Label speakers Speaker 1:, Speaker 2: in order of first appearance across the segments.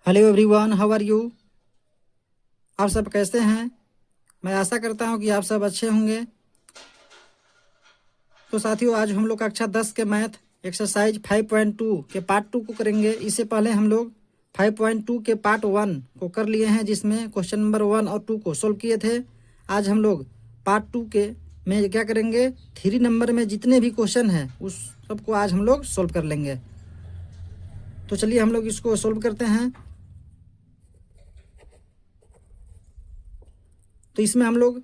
Speaker 1: Hello everyone, how are you. आप सब कैसे हैं? मैं आशा करता हूं कि आप सब अच्छे होंगे। तो साथियों, आज हम लोग कक्षा 10 के मैथ एक्सरसाइज 5.2 के पार्ट 2 को करेंगे। इससे पहले हम लोग 5.2 के पार्ट 1 को कर लिए हैं, जिसमें क्वेश्चन नंबर 1 और 2 को सोल्व किए थे। आज हम लोग पार्ट 2 के में क्या करेंगे, 3 नंबर में जितने भी क्वेश्चन हैं उस सबको आज हम लोग सोल्व कर लेंगे। तो चलिए हम लोग इसको सोल्व करते हैं। तो इसमें हम लोग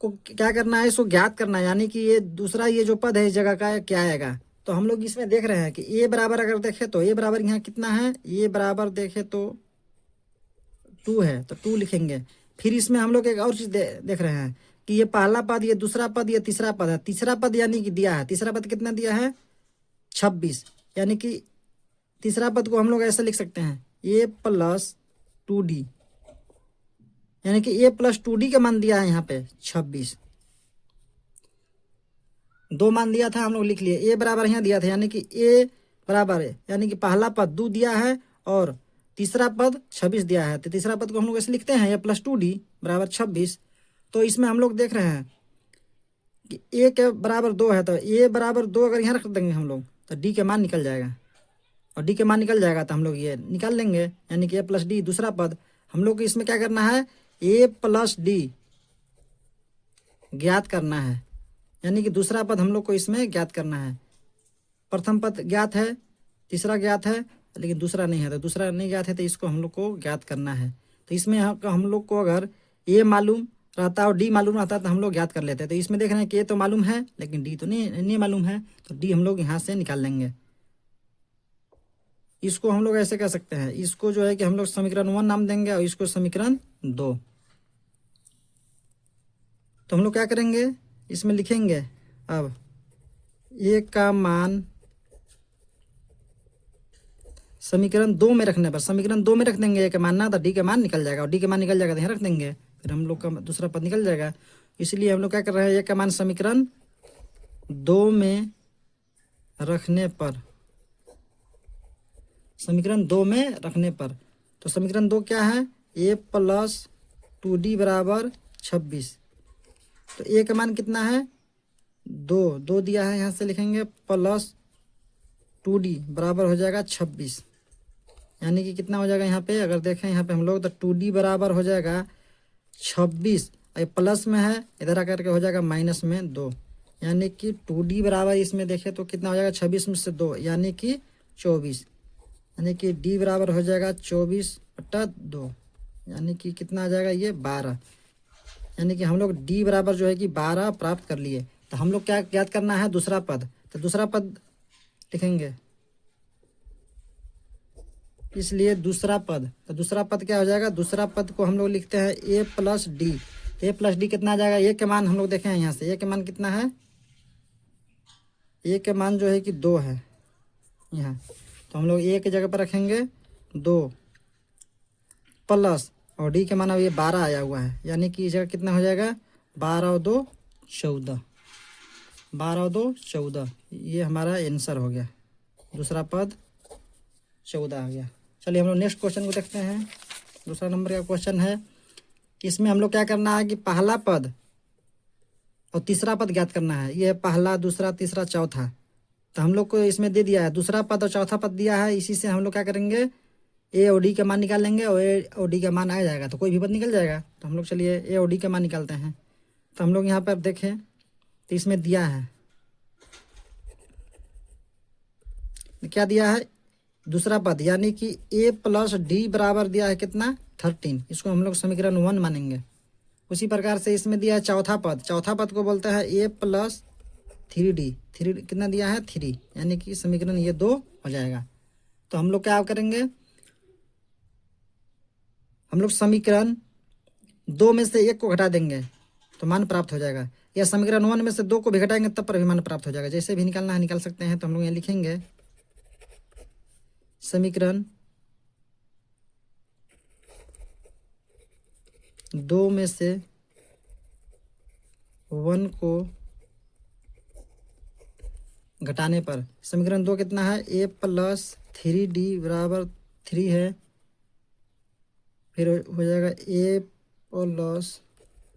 Speaker 1: को क्या करना है, इसको ज्ञात करना है, यानी कि ये दूसरा ये जो पद है इस जगह का क्या आएगा। तो हम लोग इसमें देख रहे हैं कि ए बराबर अगर देखें तो ए बराबर यहाँ कितना है, ए बराबर देखें तो 2 है, तो 2 लिखेंगे। फिर इसमें हम लोग एक और चीज देख रहे हैं कि ये पहला पद, ये दूसरा पद, ये तीसरा पद है। तीसरा पद यानी कि दिया है, तीसरा पद कितना दिया है 26, यानी कि तीसरा पद को हम लोग ऐसे लिख सकते हैं a+2d, यानी कि a+2d का मान दिया है यहाँ पे 26। 2 मान दिया था, हम लोग लिख लिए। ए बराबर यहाँ दिया था, यानी कि ए बराबर है, यानी कि पहला पद 2 दिया है और तीसरा पद 26 दिया है। तो तीसरा पद को हम लोग ऐसे लिखते हैं a+2d बराबर 26। तो इसमें हम लोग देख रहे हैं कि ए के बराबर 2 है, तो ए बराबर 2 अगर यहाँ रख देंगे हम लोग तो डी के मान निकल जाएगा, और डी के मान निकल जाएगा तो हम लोग ये निकाल लेंगे, यानी कि a+d दूसरा पद। हम लोग को इसमें क्या करना है, a+d ज्ञात करना है, यानी कि दूसरा पद हम लोग को इसमें ज्ञात करना है। प्रथम पद ज्ञात है, तीसरा ज्ञात है, लेकिन दूसरा नहीं है। तो दूसरा नहीं ज्ञात है तो इसको हम लोग को ज्ञात करना है। तो इसमें हम लोग को अगर ए मालूम रहता और डी मालूम रहता तो हम लोग ज्ञात कर लेते। तो इसमें देख रहे हैं कि ए तो मालूम है लेकिन डी तो नहीं मालूम है, तो डी हम लोग यहाँ से निकाल लेंगे। इसको हम लोग ऐसे कह सकते हैं, इसको जो है कि हम लोग समीकरण 1 नाम देंगे और इसको समीकरण 2। तो हम लोग क्या करेंगे, इसमें लिखेंगे अब ए का मान समीकरण 2 में रखने पर, समीकरण 2 में रख देंगे ए का मान ना, तो डी का मान निकल जाएगा, और डी का मान निकल जाएगा तो यहाँ रख देंगे, फिर हम लोग का दूसरा पद निकल जाएगा। इसलिए हम लोग क्या कर रहे हैं, ए का मान समीकरण 2 में रखने पर, समीकरण 2 में रखने पर। तो समीकरण 2 क्या है, a+2d बराबर 26। तो ए का मान कितना है 2 दिया है, यहाँ से लिखेंगे +2d बराबर हो जाएगा 26, यानी कि कितना हो जाएगा यहाँ पे, अगर देखें यहाँ पे हम लोग तो 2d बराबर हो जाएगा 26, ये प्लस में है, इधर आकर के हो जाएगा माइनस में 2, यानी कि 2d बराबर इसमें देखें तो कितना हो जाएगा 26 में से 2 यानी कि 24, यानी कि d बराबर हो जाएगा 24/2, यानी कि कितना आ जाएगा ये 12, यानी कि हम लोग d बराबर जो है कि 12 प्राप्त कर लिए। तो हम लोग क्या ज्ञात करना है, दूसरा पद। तो दूसरा पद लिखेंगे, इसलिए दूसरा पद, तो दूसरा पद क्या हो जाएगा, दूसरा पद को हम लोग लिखते हैं a+d। a+d कितना आ जाएगा, ए के मान हम लोग देखें यहाँ से, ए के मान कितना है, ए के मान जो है कि 2 है यहाँ, तो हम लोग ए की जगह पर रखेंगे 2 प्लस, और डी के मान अब ये 12 आया हुआ है, यानी कि इस जगह कितना हो जाएगा 12 और 2 14, 12 और 2 14, ये हमारा आंसर हो गया, दूसरा पद 14 आ गया। चलिए हम लोग नेक्स्ट क्वेश्चन को देखते हैं। दूसरा नंबर का क्वेश्चन है, इसमें हम लोग क्या करना है कि पहला पद और तीसरा पद ज्ञात करना है। ये पहला, दूसरा, तीसरा, चौथा। तो हम लोग को इसमें दे दिया है दूसरा पद और चौथा पद दिया है, इसी से हम लोग क्या करेंगे, ए और डी का मान निकाल लेंगे, और ए और डी का मान आ जाएगा तो कोई भी पद निकल जाएगा। तो हम लोग चलिए ए और डी का मान निकालते हैं। तो हम लोग यहाँ पर देखें तो इसमें दिया है, क्या दिया है, दूसरा पद, यानी कि a+d बराबर दिया है कितना 13, इसको हम लोग समीकरण 1 मानेंगे। उसी प्रकार से इसमें दिया है चौथा पद, चौथा पद को बोलता है a+3d, 3 कितना दिया है 3, यानी कि समीकरण ये 2 हो जाएगा। तो हम लोग क्या करेंगे, हम लोग समीकरण 2 में से 1 को घटा देंगे तो मान प्राप्त हो जाएगा, या समीकरण 1 में से 2 को भी घटाएंगे तब पर भी मान प्राप्त हो जाएगा, जैसे भी निकालना है निकाल सकते हैं। तो हम लोग यहाँ लिखेंगे समीकरण 2 में से 1 को घटाने पर, समीकरण 2 कितना है, a+3d बराबर 3 है, फिर हो जाएगा ए प्लस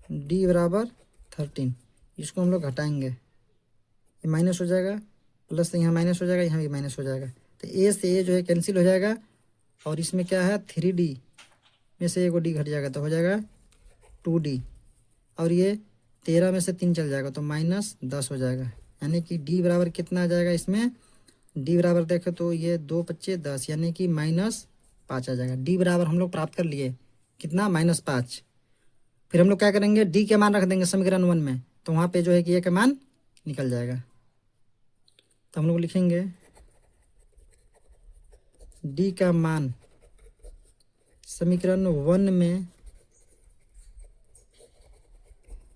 Speaker 1: डी बराबर 13। इसको हम लोग घटाएंगे, ये माइनस हो जाएगा, प्लस यहाँ माइनस हो जाएगा, यहाँ भी माइनस हो जाएगा। तो ए से ए जो है कैंसिल हो जाएगा, और इसमें क्या है 3D में से एक डी घट जाएगा तो हो जाएगा 2D, और ये 13 में से 3 चल जाएगा तो -10 हो जाएगा। यानी कि डी बराबर कितना आ जाएगा इसमें, डी बराबर देखें तो ये 2 × 5 = 10, यानी कि -5 आ जाएगा। डी बराबर हम लोग प्राप्त कर लिए कितना, -5। फिर हम लोग क्या करेंगे, डी के मान रख देंगे समीकरण 1 में, तो वहाँ पे जो है कि ए का मान निकल जाएगा। तो हम लोग लिखेंगे डी का मान समीकरण 1 में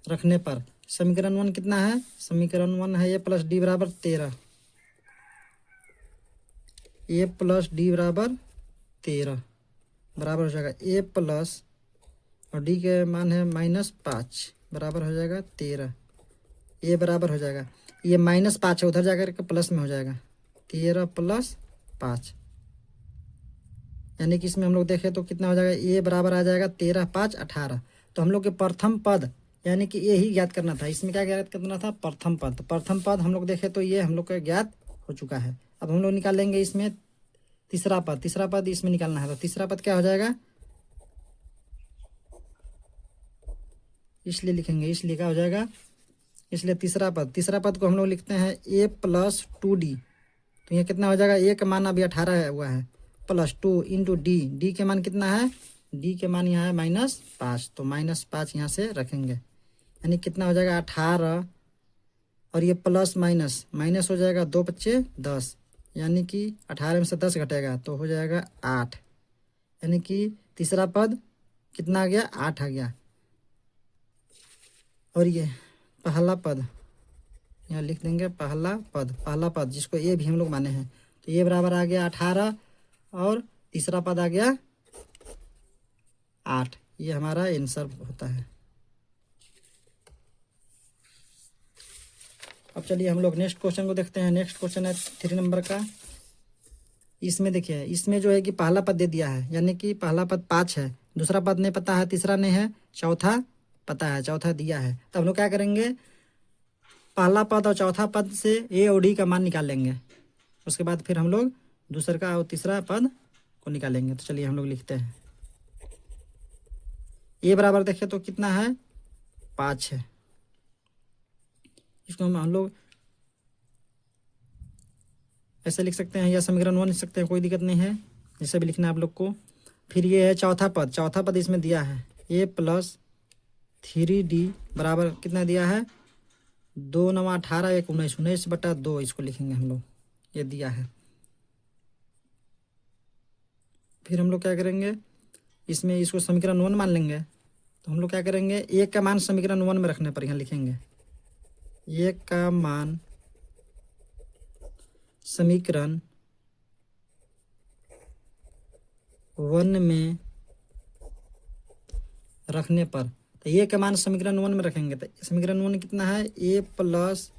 Speaker 1: रखने पर, समीकरण 1 कितना है, समीकरण 1 है ए प्लस डी बराबर 13, ए प्लस डी बराबर 13 बराबर हो जाएगा ए प्लस, और डी के मान है -5 बराबर हो जाएगा 13, ए बराबर हो जाएगा, ये -5 है उधर जाकर के प्लस में हो जाएगा 13 + 5, यानी कि इसमें हम लोग देखें तो कितना हो जाएगा, ए बराबर आ जाएगा 13 × 5 = 18। तो हम लोग के प्रथम पद यानी कि ये ही ज्ञात करना था, इसमें क्या ज्ञात करना था, प्रथम पद। तो प्रथम पद हम लोग देखें तो ये हम लोग का ज्ञात हो चुका है। अब हम लोग निकालेंगे इसमें तीसरा पद, तीसरा पद इसमें निकालना है। तो तीसरा पद क्या हो जाएगा, इसलिए लिखेंगे, इसलिए क्या हो जाएगा, इसलिए तीसरा पद को हम लोग लिखते हैं ए प्लस 2D। तो ये कितना हो जाएगा, ए का मान अभी 18 है हुआ है, +2 × डी, डी के मान कितना है, डी के मान यहाँ है -5, तो -5 यहाँ से रखेंगे, यानी कितना हो जाएगा 18, और ये प्लस माइनस माइनस हो जाएगा 2 × 5 = 10, यानी कि 18 में से 10 घटेगा तो हो जाएगा 8, यानी कि तीसरा पद कितना आ गया, 8 आ गया। और ये पहला पद यहाँ लिख देंगे, पहला पद जिसको ए भी हम लोग माने हैं, तो ये बराबर आ गया 18, और तीसरा पद आ गया 8। ये हमारा आंसर होता है। अब चलिए हम लोग नेक्स्ट क्वेश्चन को देखते हैं। नेक्स्ट क्वेश्चन है 3 नंबर का। इसमें देखिए, इसमें जो है कि पहला पद दे दिया है, यानी कि पहला पद 5 है, दूसरा पद नहीं पता है, तीसरा नहीं है, चौथा पता है, चौथा दिया है। तो हम लोग क्या करेंगे, पहला पद और चौथा पद से ए और डी का मान निकाल लेंगे, उसके बाद फिर हम लोग दूसरा का और तीसरा पद को निकालेंगे। तो चलिए हम लोग लिखते हैं, ए बराबर देखें तो कितना है, 5 है। इसको हम लोग ऐसे लिख सकते हैं या समीकरण 1 लिख सकते हैं, कोई दिक्कत नहीं है, जैसे भी लिखना है आप लोग को। फिर ये है चौथा पद इसमें दिया है ए प्लस 3D बराबर कितना दिया है, 2 × 9 = 18, 1 × 19, 19/2 इसको लिखेंगे हम लोग, ये दिया है। फिर हम लोग क्या करेंगे, इसमें इसको समीकरण 1 मान लेंगे। तो हम लोग क्या करेंगे, ए का मान समीकरण 1 में रखने पर यहाँ लिखेंगे, ए का मान समीकरण 1 में रखने पर, तो ए का मान समीकरण 1 में रखेंगे। तो समीकरण 1 कितना है, ए प्लस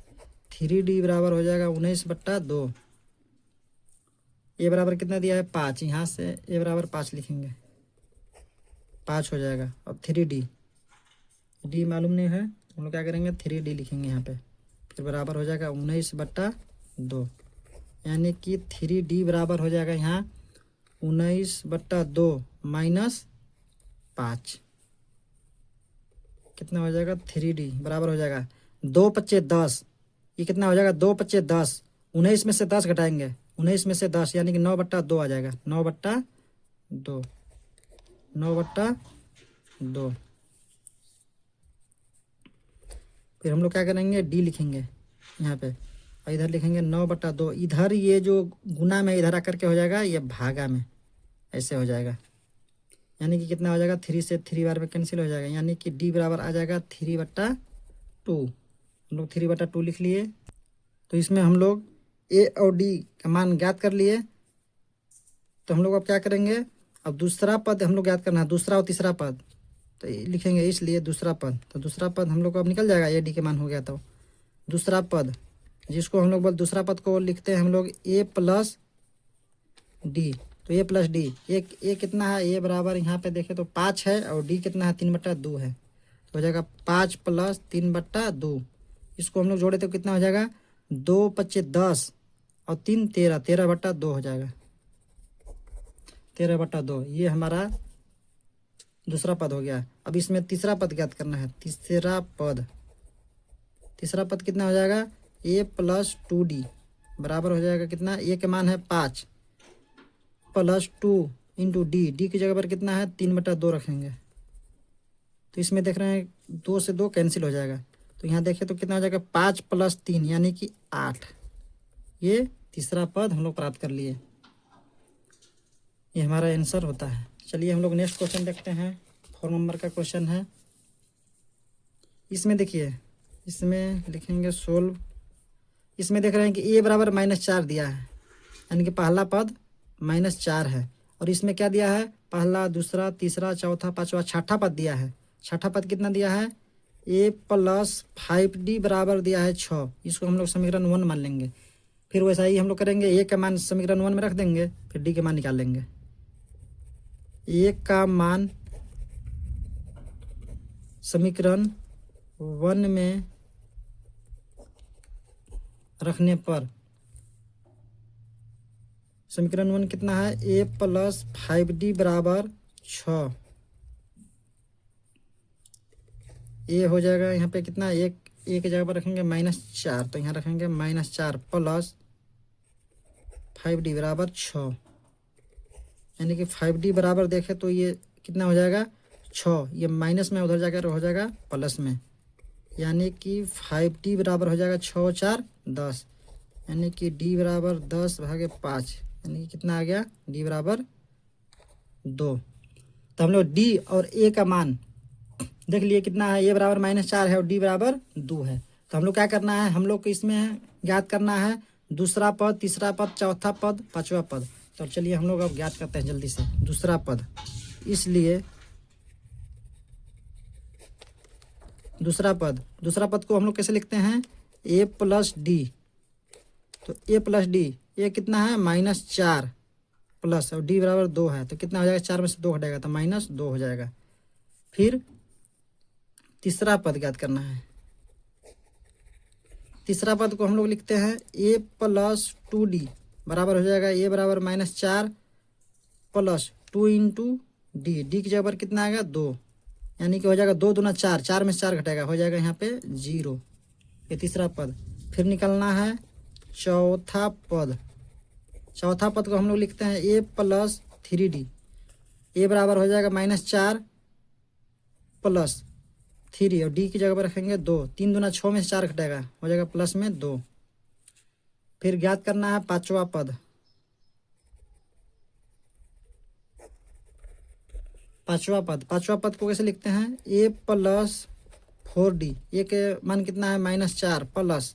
Speaker 1: 3D बराबर हो जाएगा 19/2। ए बराबर कितना दिया है, 5, यहाँ से ए बराबर 5 लिखेंगे, 5 हो जाएगा। और 3D, डी मालूम नहीं है, हम लोग क्या करेंगे 3D लिखेंगे यहाँ पे, फिर बराबर हो जाएगा 19/2, यानी कि 3D बराबर हो जाएगा यहाँ 19/2 -5, कितना हो जाएगा, 3D बराबर हो जाएगा 2 × 5 = 10। ये कितना हो जाएगा, 2 × 5 = 10, 19 में से 10 घटाएंगे, 19 में से 10 यानी कि 9/2 आ जाएगा, 9/2, 9/2। फिर हम लोग क्या करेंगे, डी लिखेंगे यहाँ पे, और इधर लिखेंगे 9/2। इधर ये जो गुना में इधर आकर के हो जाएगा, ये भागा में ऐसे हो जाएगा, यानी कि कितना हो जाएगा, 3 से 3 बार में कैंसिल हो जाएगा, यानी कि डी बराबर आ जाएगा 3/2। हम लोग 3/2 लिख लिए। तो इसमें हम लोग ए और डी का मान ज्ञात कर लिए। तो हम लोग अब क्या करेंगे, अब दूसरा पद हम लोग ज्ञात करना है, दूसरा और तीसरा पद, तो लिखेंगे इसलिए दूसरा पद। तो दूसरा पद हम लोग को अब निकल जाएगा, ए डी के मान हो गया। तो दूसरा पद जिसको हम लोग दूसरा पद को लिखते हैं हम लोग ए प्लस डी, तो ए प्लस डी, ए कितना है, ए बराबर यहाँ पे देखें तो 5 है और डी कितना है 3/2 है, तो हो जाएगा 5 + 3/2। इसको हम लोग जोड़े तो कितना हो जाएगा 2 × 5 = 10 और 3 = 13, 13/2 हो जाएगा, 13/2। ये हमारा दूसरा पद हो गया। अब इसमें तीसरा पद ज्ञात करना है। तीसरा पद कितना हो जाएगा a + 2d बराबर हो जाएगा कितना, a के मान है 5 + 2 × d की जगह पर कितना है 3/2 रखेंगे। तो इसमें देख रहे हैं 2 से 2 कैंसिल हो जाएगा, तो यहाँ देखिए तो कितना हो जाएगा 5 + 3 यानी कि 8। ये तीसरा पद हम लोग प्राप्त कर लिए, ये हमारा आंसर होता है। चलिए हम लोग नेक्स्ट क्वेश्चन देखते हैं। 4 नंबर का क्वेश्चन है। इसमें देखिए, इसमें लिखेंगे सोल्व। इसमें देख रहे हैं कि a बराबर -4 दिया है, यानी कि पहला पद -4 है। और इसमें क्या दिया है, पहला, दूसरा, तीसरा, चौथा, पांचवा, छठा पद दिया है। छठा पद कितना दिया है, a + 5d बराबर दिया है 6। इसको हम लोग समीकरण 1 मान लेंगे। फिर वैसा ही हम लोग करेंगे, a का मान समीकरण 1 में रख देंगे, फिर d के मान निकाल लेंगे। a का मान समीकरण 1 में रखने पर समीकरण 1 कितना है, a + 5d बराबर 6। a हो जाएगा यहाँ पे कितना, एक a की जगह पर रखेंगे -4, तो यहाँ रखेंगे -4 + 5d बराबर 6, यानी कि 5d बराबर देखें तो ये कितना हो जाएगा 6, ये माइनस में उधर जाकर हो जाएगा प्लस में, यानी कि 5d बराबर हो जाएगा 6 × 4 = 10, यानी कि d बराबर 10/5, यानी कि कितना आ गया, d बराबर 2। तो हम लोग d और a का मान देख लिए कितना है, a बराबर -4 है और d बराबर 2 है। तो हम लोग क्या करना है, हम लोग को इसमें ज्ञात करना है दूसरा पद, तीसरा पद, चौथा पद, पांचवा पद। तो चलिए हम लोग अब ज्ञात करते हैं जल्दी से दूसरा पद। इसलिए दूसरा पद को हम लोग कैसे लिखते हैं, a + d। तो a + d, a कितना है -4 प्लस और d बराबर 2 है, तो कितना हो जाएगा, 4 में से 2 हटेगा तो -2 हो जाएगा। फिर तीसरा पद ज्ञात करना है। तीसरा पद को हम लोग लिखते हैं a + 2d बराबर हो जाएगा, a बराबर -4 + 2 × d की जगह पर कितना आएगा 2, यानी कि हो जाएगा 2 दूना 4, 4 में से 4 घटेगा, हो जाएगा यहाँ पे 0। ये तीसरा पद। फिर निकलना है चौथा पद। चौथा पद को हम लोग लिखते हैं a + 3d, a बराबर हो जाएगा -4 + 3 और d की जगह पर रखेंगे 2, 3 दूना 6 में से 4 घटेगा, हो जाएगा प्लस में 2। फिर ज्ञात करना है पांचवा पद। पांचवा पद को कैसे लिखते हैं, a + 4d, a के मान कितना है -4 +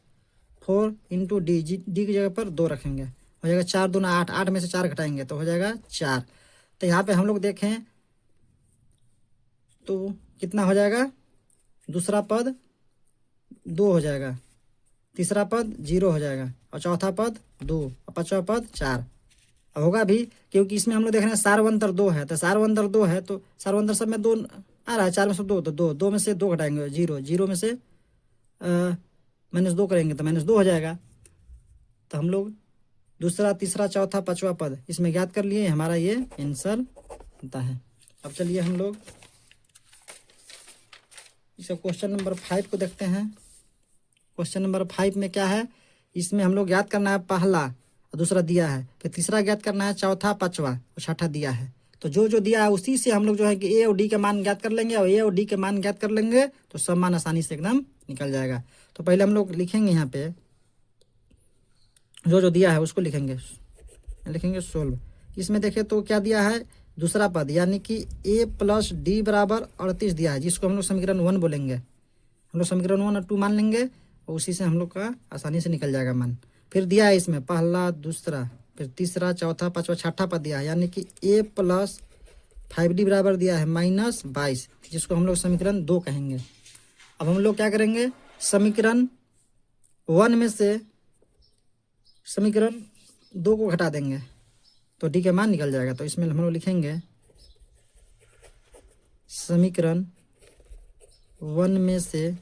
Speaker 1: 4 × d की जगह पर 2 रखेंगे, हो जाएगा 4 दूना 8, 8 में से 4 घटाएंगे तो हो जाएगा 4। तो यहाँ पे हम लोग देखें तो कितना हो जाएगा, दूसरा पद 2 हो जाएगा, तीसरा पद 0 हो जाएगा और चौथा पद 2 और पांचवा पद 4। अब होगा भी, क्योंकि इसमें हम लोग देख रहे हैं सारवंतर 2 है, तो सारवंतर 2 है तो सारवंतर सब में 2 आ रहा है, 4 में से 2 तो 2 में से 2 घटाएंगे 0, 0 में से -2 करेंगे तो -2 हो जाएगा। तो हम लोग दूसरा, तीसरा, चौथा, पांचवा पद इसमें ज्ञात कर लिए, हमारा ये आंसर होता है। अब चलिए हम लोग इसका क्वेश्चन नंबर 5 को देखते हैं। क्वेश्चन नंबर 5 में क्या है, इसमें हम लोग ज्ञात करना है पहला और दूसरा दिया है, फिर तीसरा ज्ञात करना है, चौथा, पांचवा और छठा दिया है। तो जो दिया है उसी से हम लोग जो है कि a और d के मान ज्ञात कर लेंगे, और a और d के मान ज्ञात कर लेंगे तो सब मान आसानी से एकदम निकल जाएगा। तो पहले हम लोग लिखेंगे यहाँ पे जो दिया है उसको लिखेंगे सोल्व। इसमें देखें तो क्या दिया है, दूसरा पद यानी कि a + d बराबर 38 दिया है, जिसको हम लोग समीकरण 1 बोलेंगे। हम लोग समीकरण 1 और 2 मान लेंगे और उसी से हम लोग का आसानी से निकल जाएगा मान। फिर दिया है इसमें पहला, दूसरा, फिर तीसरा, चौथा, पांचवा, छठा पद दिया है, यानी कि a + 5d बराबर दिया है -22, जिसको हम लोग समीकरण 2 कहेंगे। अब हम लोग क्या करेंगे, समीकरण 1 में से समीकरण 2 को घटा देंगे, तो डी का मान निकल जाएगा। तो इसमें हम लोग लिखेंगे समीकरण 1 में से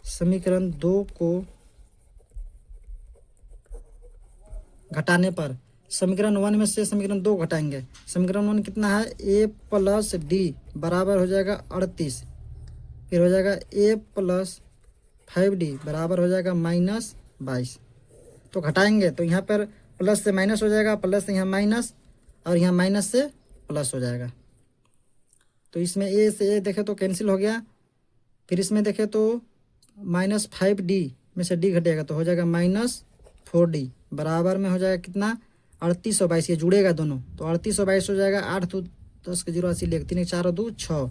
Speaker 1: समीकरण 2 को घटाने पर, समीकरण 1 में से समीकरण 2 घटाएंगे। समीकरण 1 कितना है, ए प्लस डी बराबर हो जाएगा 38, फिर हो जाएगा ए प्लस 5d बराबर हो जाएगा -22। तो घटाएंगे तो यहाँ पर प्लस से माइनस हो जाएगा, प्लस से यहाँ माइनस, और यहाँ माइनस से प्लस हो जाएगा। तो इसमें ए से ए देखे तो कैंसिल हो गया, फिर इसमें देखे तो -5d में से डी घटेगा तो हो जाएगा -4d बराबर में हो जाएगा कितना, 38 और 22, ये जुड़ेगा दोनों, तो 38 और 22 हो जाएगा 8 तो 10 के 0 80 लेख 3 4 और 2 6,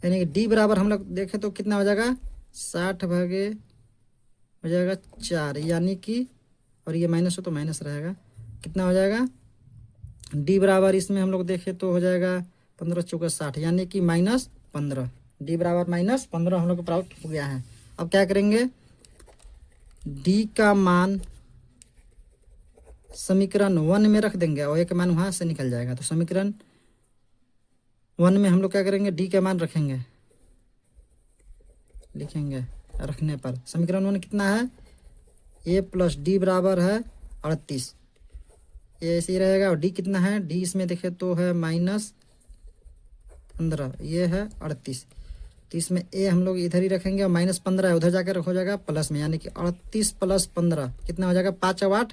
Speaker 1: यानी कि डी बराबर हम लोग देखें तो कितना हो जाएगा 60 भागे हो जाएगा 4, यानी कि, और ये माइनस हो तो माइनस रहेगा, कितना हो जाएगा डी बराबर इसमें हम लोग देखें तो हो जाएगा 15 चौका 60, यानी कि -15। डी बराबर -15 हम लोग को प्राप्त हो गया है। अब क्या करेंगे, डी का मान समीकरण 1 में रख देंगे और ए का मान वहाँ से निकल जाएगा। तो समीकरण 1 में हम लोग क्या करेंगे, डी का मान रखेंगे, लिखेंगे रखने पर समीकरण 1 कितना है, ए प्लस डी बराबर है 38, ये ऐसे ही रहेगा। और डी कितना है, डी इसमें देखे तो है -15, ये है 38, तो इसमें ए हम लोग इधर ही रखेंगे और -15 है उधर जाकर हो जाएगा प्लस में, यानी कि 38 + 15 कितना हो जाएगा 5 और 8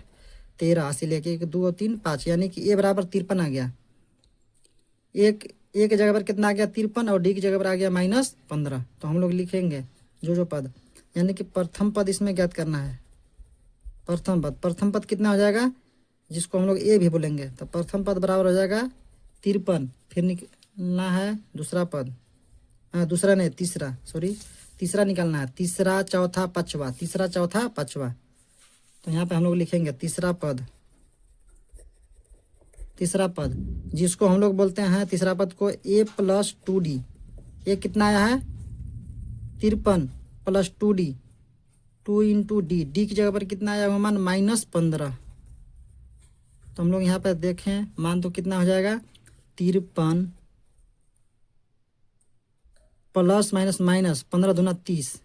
Speaker 1: 13, 80 लेके 1 2 और 3 5, यानी कि ए बराबर 53 आ गया। एक ए की जगह पर कितना आ गया 53 और डी की जगह पर आ गया -15। तो हम लोग लिखेंगे जो पद, यानी कि प्रथम पद इसमें ज्ञात करना है। प्रथम पद कितना हो जाएगा, जिसको हम लोग ए भी बोलेंगे, तो प्रथम पद बराबर हो जाएगा 53, फिर निकलना है दूसरा पद, दूसरा नहीं तीसरा, तीसरा निकालना है, तीसरा चौथा पांचवा, तीसरा चौथा पांचवा। तो यहाँ पे हम लोग लिखेंगे तीसरा पद जिसको हम लोग बोलते हैं तीसरा पद को a + 2d, ये कितना आया है 53 + 2d, 2 × d, डी की जगह पर कितना आया हुआ मान -15। तो हम लोग यहाँ पर देखें मान तो कितना हो जाएगा 53 प्लस माइनस माइनस 15 दूना 30,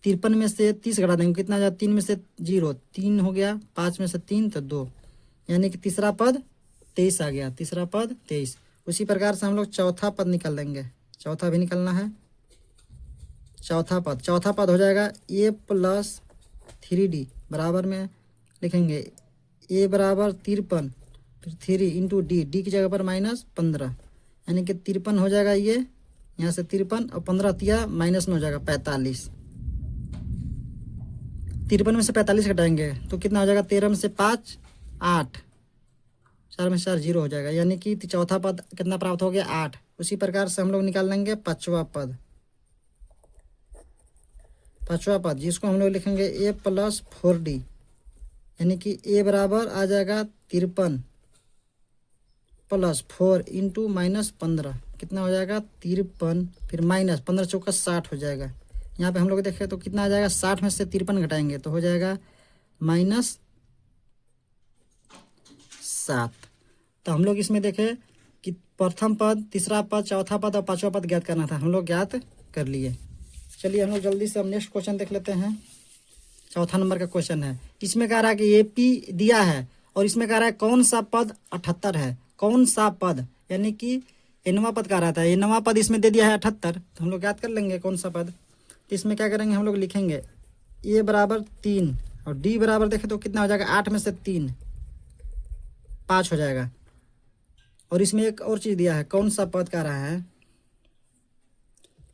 Speaker 1: 53 में से 30 घटा देंगे कितना आ जाएगा, 3 में से 0 3 हो गया, 5 में से 3 तो 2, यानी कि तीसरा पद 23 आ गया, तीसरा पद 23। उसी प्रकार से हम लोग चौथा पद निकाल देंगे, चौथा भी निकालना है। चौथा पद हो जाएगा a + 3d बराबर में लिखेंगे a बराबर 53, फिर 3 × d, डी की जगह पर -15, यानी कि 53 हो जाएगा, ये यहाँ से 53 और 15 तिया माइनस में हो जाएगा 45। 53 में से 45 घटाएंगे तो कितना हो जाएगा, 13 में से 5 8, 4 में से 4 0 हो जाएगा, यानी कि चौथा पद कितना प्राप्त हो गया 8। उसी प्रकार से हम लोग निकाल लेंगे पांचवा पद जिसको हम लोग लिखेंगे a + 4d, यानी कि a बराबर आ जाएगा 53 + 4 × -15, कितना हो जाएगा 53, फिर -15 चौका 60 हो जाएगा। यहाँ पे हम लोग देखें तो कितना आ जाएगा, 60 में से 53 घटाएंगे तो हो जाएगा -7। तो हम लोग इसमें देखें कि प्रथम पद, तीसरा पद, चौथा पद और पांचवा पद ज्ञात करना था, हम लोग ज्ञात कर लिए। चलिए हम लोग जल्दी से अब नेक्स्ट क्वेश्चन देख लेते हैं। चौथा नंबर का क्वेश्चन है, इसमें कह रहा है कि AP दिया है और इसमें कह रहा है कौन सा पद 78 है, कौन सा पद, यानी कि nवां पद कह रहा था, nवां पद इसमें दे दिया है 78, तो हम लोग याद कर लेंगे कौन सा पद। तो इसमें क्या करेंगे, हम लोग लिखेंगे a बराबर 3 और d बराबर देखें तो कितना हो जाएगा, 8 में से 3 5 हो जाएगा। और इसमें एक और चीज़ दिया है, कौन सा पद कह रहा है,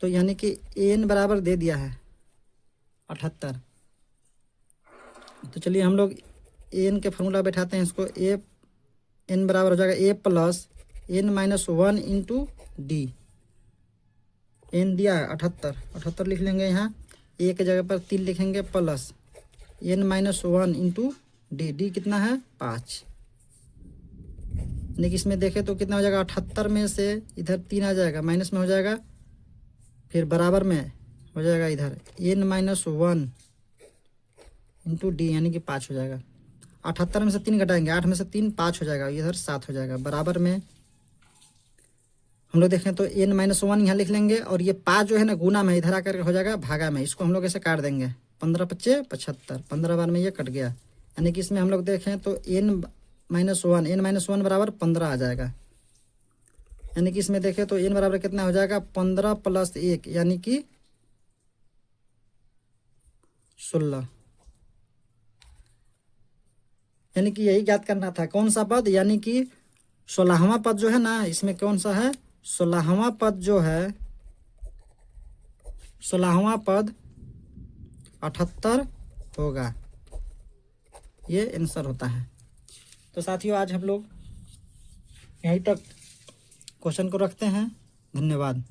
Speaker 1: तो यानी कि n बराबर दे दिया है 78। तो चलिए हम लोग n के फॉर्मूला बैठाते हैं, इसको n बराबर हो जाएगा a + n - 1 × d, n दिया है 78 लिख लेंगे, यहाँ a के जगह पर 3 लिखेंगे प्लस n - 1 × d, d कितना है 5, यानी कि इसमें देखें तो कितना हो जाएगा, 78 में से इधर 3 आ जाएगा, माइनस में हो जाएगा, फिर बराबर में हो जाएगा इधर n - 1 × d, यानी कि 5 हो जाएगा। 78 में से 3 घटाएंगे, 8 में से 3 5 हो जाएगा, इधर 7 हो जाएगा। बराबर में हम लोग देखें तो n-1 यहाँ लिख लेंगे, और ये 5 जो है ना गुना में इधर आकर हो जाएगा भागा में, इसको हम लोग ऐसे काट देंगे। 15 पच्चे 75, 15 बार में ये कट गया, यानी कि इसमें हम लोग देखें तो n-1 बराबर 15 आ जाएगा। यानी कि इसमें देखें तो n बराबर कितना हो जाएगा, 15 + 1 यानी कि 16। यानी कि यही ज्ञात करना था कौन सा पद, यानी कि 16वां पद जो है ना, इसमें कौन सा है, 16वां पद जो है, 16वां पद 78 होगा। ये आंसर होता है। तो साथियों आज हम लोग यहीं तक क्वेश्चन को रखते हैं। धन्यवाद।